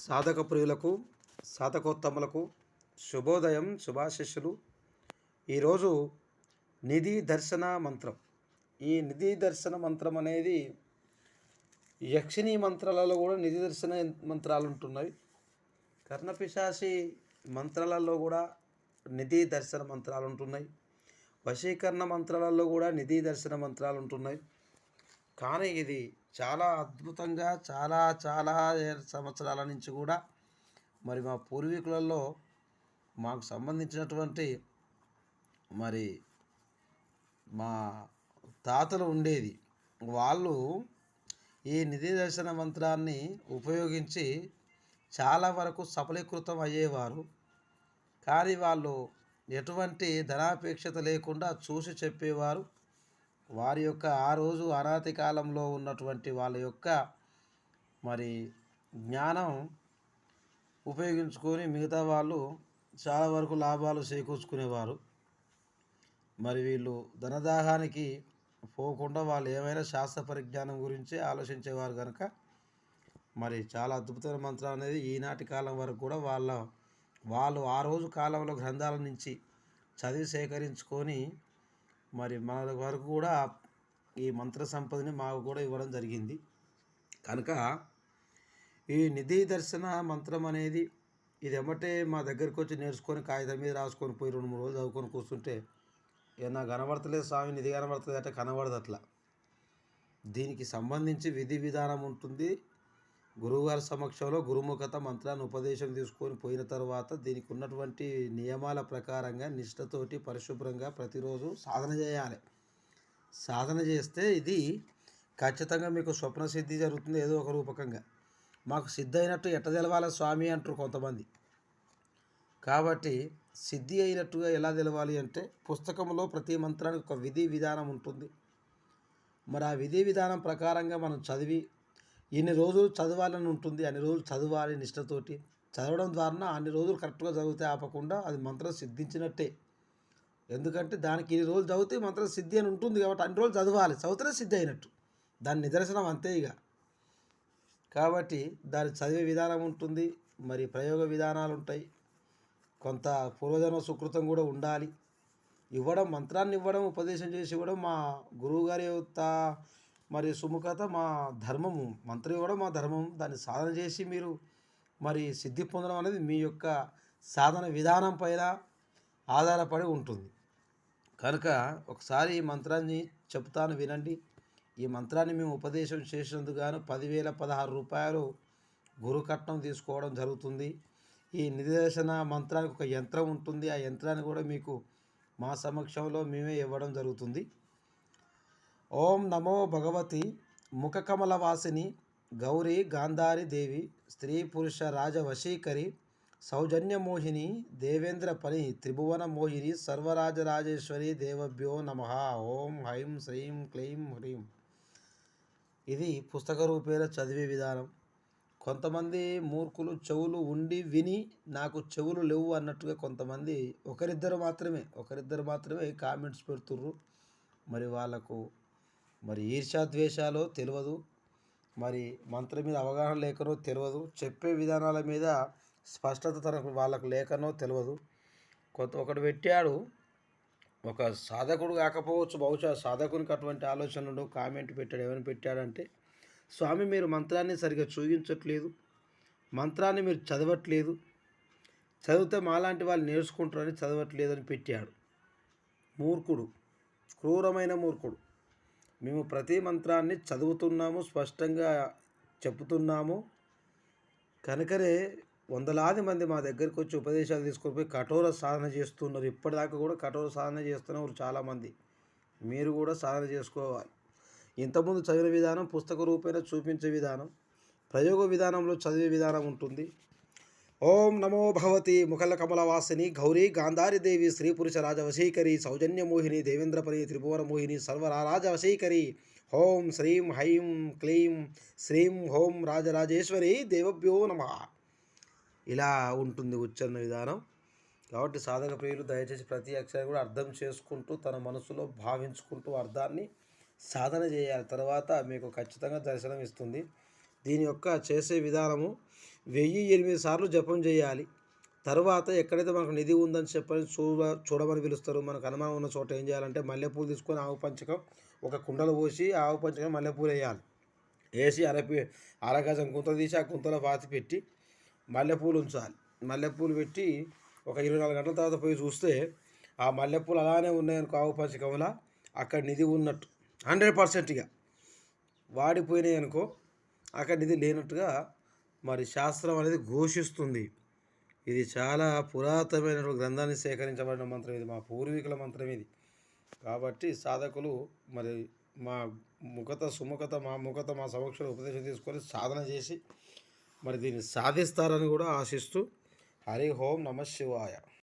సాధక ప్రియులకు సాధకోత్తములకు శుభోదయం, శుభాశిష్యులు. ఈరోజు నిధి దర్శన మంత్రం. ఈ నిధి దర్శన మంత్రం అనేది యక్షిణీ మంత్రాలలో కూడా నిధి దర్శన మంత్రాలు ఉంటున్నాయి. కర్ణపిశాచి మంత్రాలలో కూడా నిధి దర్శన మంత్రాలు ఉంటున్నాయి. వశీకరణ మంత్రాలలో కూడా నిధి దర్శన మంత్రాలు ఉంటున్నాయి. కానీ ఇది చాలా అద్భుతంగా చాలా చాలా సంవత్సరాల నుంచి కూడా మరి మా పూర్వీకులలో మాకు సంబంధించినటువంటి మరి మా తాతలు ఉండేది. వాళ్ళు ఈ నిధి దర్శన మంత్రాన్ని ఉపయోగించి చాలా వరకు సఫలీకృతం అయ్యేవారు. కానీ వాళ్ళు ఎటువంటి ధనాపేక్షత లేకుండా చూసి చెప్పేవారు. వారి యొక్క ఆ రోజు అనాది కాలంలో ఉన్నటువంటి వాళ్ళ యొక్క మరి జ్ఞానం ఉపయోగించుకొని మిగతా వాళ్ళు చాలా వరకు లాభాలు చేకూర్చుకునేవారు. మరి వీళ్ళు ధనదాహానికి పోకుండా వాళ్ళు ఏమైనా శాస్త్ర పరిజ్ఞానం గురించి ఆలోచించేవారు కనుక మరి చాలా అద్భుతమైన మంత్రం అనేది ఈనాటి కాలం వరకు కూడా వాళ్ళు ఆ రోజు కాలంలో గ్రంథాల నుంచి చదివి సేకరించుకొని మరి మన వరకు కూడా ఈ మంత్ర సంపదని మాకు కూడా ఇవ్వడం జరిగింది. కనుక ఈ నిధి దర్శన మంత్రం అనేది ఇది ఎమ్మటే మా దగ్గరికి వచ్చి నేర్చుకొని కాగితం మీద రాసుకొని పోయి 2-3 రోజులు చదువుకొని కూర్చుంటే నాకు కనబడతలేదు స్వామి, నిధి కనబడతలేదు అంటే కనబడదు. అట్లా దీనికి సంబంధించి విధి విధానం ఉంటుంది. గురువుగారి సమక్షంలో గురుముఖత మంత్రాన్ని ఉపదేశం తీసుకొని పోయిన తర్వాత దీనికి ఉన్నటువంటి నియమాల ప్రకారంగా నిష్ఠతోటి పరిశుభ్రంగా ప్రతిరోజు సాధన చేయాలి. సాధన చేస్తే ఇది ఖచ్చితంగా మీకు స్వప్న సిద్ధి జరుగుతుంది. ఏదో ఒక రూపకంగా మాకు సిద్ధి అయినట్టు ఎట్ట తెలవాలి స్వామి అంటారు కొంతమంది. కాబట్టి సిద్ధి అయినట్టుగా ఎలా తెలవాలి అంటే పుస్తకంలో ప్రతి మంత్రానికి ఒక విధి విధానం ఉంటుంది. మరి ఆ విధి విధానం ప్రకారంగా మనం చదివి ఇన్ని రోజులు చదవాలని ఉంటుంది. అన్ని రోజులు చదవాలి నిష్ఠతోటి. చదవడం ద్వారా అన్ని రోజులు కరెక్ట్గా చదివితే ఆపకుండా అది మంత్రం సిద్ధించినట్టే. ఎందుకంటే దానికి ఇన్ని రోజులు చదివితే మంత్రం సిద్ధి అని ఉంటుంది కాబట్టి అన్ని రోజులు చదవాలి. చదివితే సిద్ధి అయినట్టు. దాని నిదర్శనం అంతే ఇక. కాబట్టి దాని చదివే విధానం ఉంటుంది. మరి ప్రయోగ విధానాలు ఉంటాయి. కొంత పూర్వజన్మ సుకృతం కూడా ఉండాలి. మంత్రాన్ని ఇవ్వడం, ఉపదేశం చేసి ఇవ్వడం మా గురువుగారి యొక్క మరి సుముఖత మా ధర్మము. మంత్రం ఇవ్వడం మా ధర్మం. దాన్ని సాధన చేసి మీరు మరి సిద్ధి పొందడం అనేది మీ యొక్క సాధన విధానం పైన ఆధారపడి ఉంటుంది. కనుక ఒకసారి ఈ మంత్రాన్ని చెప్తాను వినండి. ఈ మంత్రాన్ని మేము ఉపదేశం చేసినందుకు గాను 10,016 రూపాయలు గురు కట్నం తీసుకోవడం జరుగుతుంది. ఈ నిదర్శన మంత్రానికి ఒక యంత్రం ఉంటుంది. ఆ యంత్రాన్ని కూడా మీకు మా సమక్షంలో మేమే ఇవ్వడం జరుగుతుంది. ఓం నమో భగవతి ముఖకమల వాసిని గౌరీ గాంధారి దేవి స్త్రీ పురుష రాజవశీకరి సౌజన్యమోహిని దేవేంద్ర పని త్రిభువన మోహిని సర్వరాజరాజేశ్వరి దేవభ్యో నమః. ఓం హ్రైం శ్రీం క్లీం హ్రీం. ఇది పుస్తక రూపేణ చదివే విధానం. కొంతమంది మూర్ఖులు చెవులు ఉండి విని నాకు చెవులు లేవు అన్నట్టుగా కొంతమంది ఒకరిద్దరు మాత్రమే కామెంట్స్ పెడుతుర్రు. మరి వాళ్ళకు మరి ఈర్ష్యాద్వేషాలు తెలియదు. మరి మంత్రం మీద అవగాహన లేకనో తెలియదు. చెప్పే విధానాల మీద స్పష్టత తనకు వాళ్ళకు లేకనో తెలియదు. ఒకడు పెట్టాడు, ఒక సాధకుడు కాకపోవచ్చు, బహుశా సాధకునికి అటువంటి ఆలోచనలు కామెంట్ పెట్టాడు. ఏమని పెట్టాడంటే, స్వామి మీరు మంత్రాన్ని సరిగ్గా చూపించట్లేదు, మంత్రాన్ని మీరు చదవట్లేదు, చదివితే మాలాంటి వాళ్ళు నేర్చుకుంటారని చదవట్లేదు అని పెట్టాడు. మూర్ఖుడు, క్రూరమైన మూర్ఖుడు. మేము ప్రతి మంత్రాన్ని చదువుతున్నాము, స్పష్టంగా చెప్తున్నాము. కనుకనే వందలాది మంది మా దగ్గరికి వచ్చి ఉపదేశాలు తీసుకొని పోయి కఠోర సాధన చేస్తున్నారు. ఇప్పటిదాకా కూడా కఠోర సాధన చేస్తున్నారు చాలామంది. మీరు కూడా సాధన చేసుకోవాలి. ఇంతకుముందు చదివిన విధానం, పుస్తక రూపేణ చూపించే విధానం, ప్రయోగ విధానంలో చదివే విధానం ఉంటుంది. ఓం నమో భగవతి ముఖల కమలవాసిని గౌరీ గాంధారి దేవి స్త్రీ పురుష రాజవశీకరి సౌజన్యమోహిని దేవేంద్రపరి త్రిభువన మోహిని సర్వరాజవశీకరి ఓం శ్రీం హ్రైం క్లీం శ్రీం హోం రాజరాజేశ్వరి దేవభ్యో నమః. ఇలా ఉంటుంది ఉచ్చారణ విధానం. కాబట్టి సాధక ప్రియులు దయచేసి ప్రతి అక్షరాన్ని కూడా అర్థం చేసుకుంటూ తన మనసులో భావించుకుంటూ అర్థాన్ని సాధన చేయాలి. తర్వాత మీకు ఖచ్చితంగా దర్శనం ఇస్తుంది. దీని యొక్క చేసే విధానము 1008 సార్లు జపం చేయాలి. తరువాత ఎక్కడైతే మనకు నిధి ఉందని చెప్పని చూడమని పిలుస్తారు. మనకు అనుమానం ఉన్న చోట ఏం చేయాలంటే మల్లెపూలు తీసుకొని ఆవు పంచకం ఒక కుండలో పోసి ఆవు పంచకం మల్లెపూలు వేయాలి. వేసి అరగజం గుంత తీసి ఆ గుంతలో పాతి పెట్టి మల్లెపూలు ఉంచాలి. మల్లెపూలు పెట్టి ఒక 24 గంటల తర్వాత పోయి చూస్తే ఆ మల్లెపూలు అలానే ఉన్నాయనుకో ఆవు పంచకంలా అక్కడ నిధి ఉన్నట్టు 100%గా. వాడిపోయినాయి అనుకో అక్కడ నిధి లేనట్టుగా మరి శాస్త్రం అనేది ఘోషిస్తుంది. ఇది చాలా పురాతనమైన గ్రంథాన్ని సేకరించబడిన మంత్రం ఇది, మా పూర్వీకుల మంత్రం ఇది. కాబట్టి సాధకులు మరి మా మా సమక్షంలో ఉపదేశం తీసుకొని సాధన చేసి మరి దీన్ని సాధిస్తారని కూడా ఆశిస్తూ హరి ఓం నమ శివాయ.